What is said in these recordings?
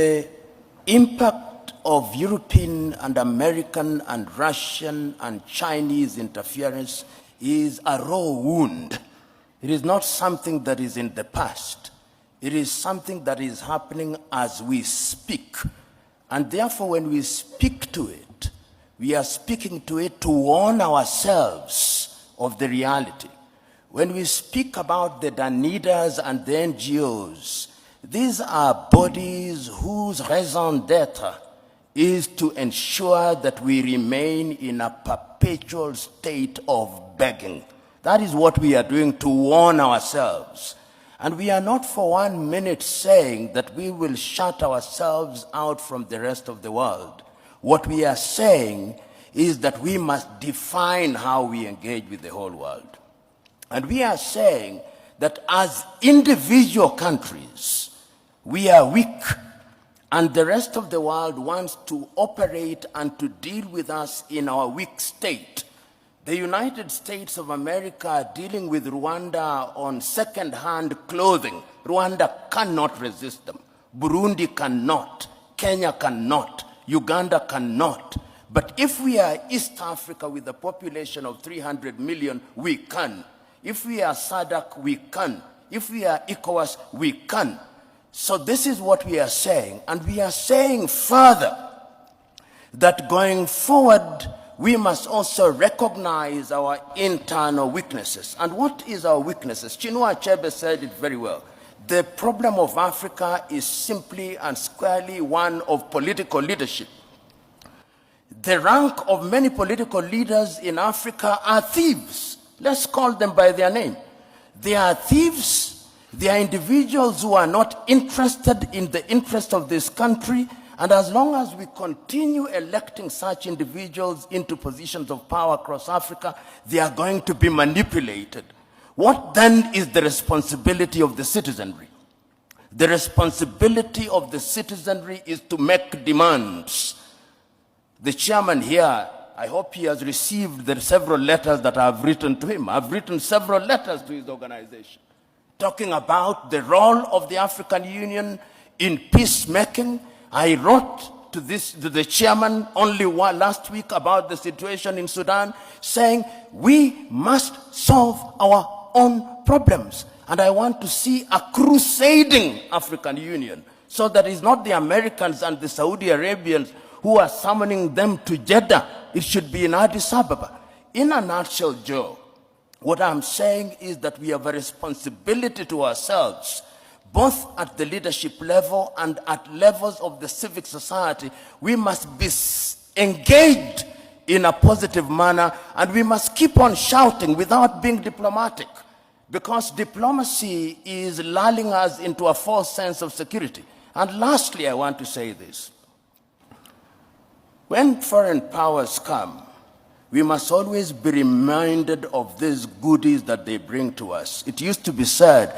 The impact of European and American and Russian and Chinese interference is a raw wound. It is not something that is in the past. It is something that is happening as we speak. And therefore, when we speak to it, we are speaking to it to warn ourselves of the reality. When we speak about the Danidas and the NGOs, these are bodies whose raison d'etre is to ensure that we remain in a perpetual state of begging. That is what we are doing to warn ourselves. And we are not for 1 minute saying that we will shut ourselves out from the rest of the world. What we are saying is that we must define how we engage with the whole world. And we are saying that as individual countries, we are weak, and the rest of the world wants to operate and to deal with us in our weak state. The United States of America are dealing with Rwanda on second-hand clothing. Rwanda cannot resist them. Burundi cannot. Kenya cannot. Uganda cannot. But if we are East Africa with a population of 300 million, we can. If we are SADC, we can. If we are ECOWAS, we can. So this is what we are saying. And we are saying further that going forward, we must also recognize our internal weaknesses. And what is our weaknesses? Chinua Achebe said it very well. The problem of Africa is simply and squarely one of political leadership. The rank of many political leaders in Africa are thieves. Let's call them by their name. They are thieves. They are individuals who are not interested in the interest of this country. And as long as we continue electing such individuals into positions of power across Africa, they are going to be manipulated. What then is the responsibility of the citizenry? The responsibility of the citizenry is to make demands. The chairman here, I hope he has received the several letters that I have written to him. I've written several letters to his organization, talking about the role of the African Union in peacemaking. I wrote to the chairman only last week about the situation in Sudan, saying we must solve our own problems. And I want to see a crusading African Union, so that it's not the Americans and the Saudi Arabians who are summoning them to Jeddah. It should be in Addis Ababa. In a nutshell, Joe, what I'm saying is that we have a responsibility to ourselves, both at the leadership level and at levels of the civic society. We must be engaged in a positive manner, and we must keep on shouting without being diplomatic, because diplomacy is lulling us into a false sense of security. And lastly, I want to say this. When foreign powers come, we must always be reminded of these goodies that they bring to us. It used to be said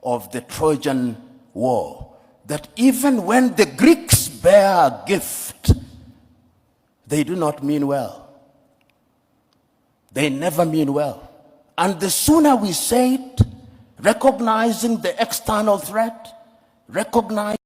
of the Trojan War that even when the Greeks bear a gift, they do not mean well. They never mean well. And the sooner we say it, recognizing the external threat, recognizing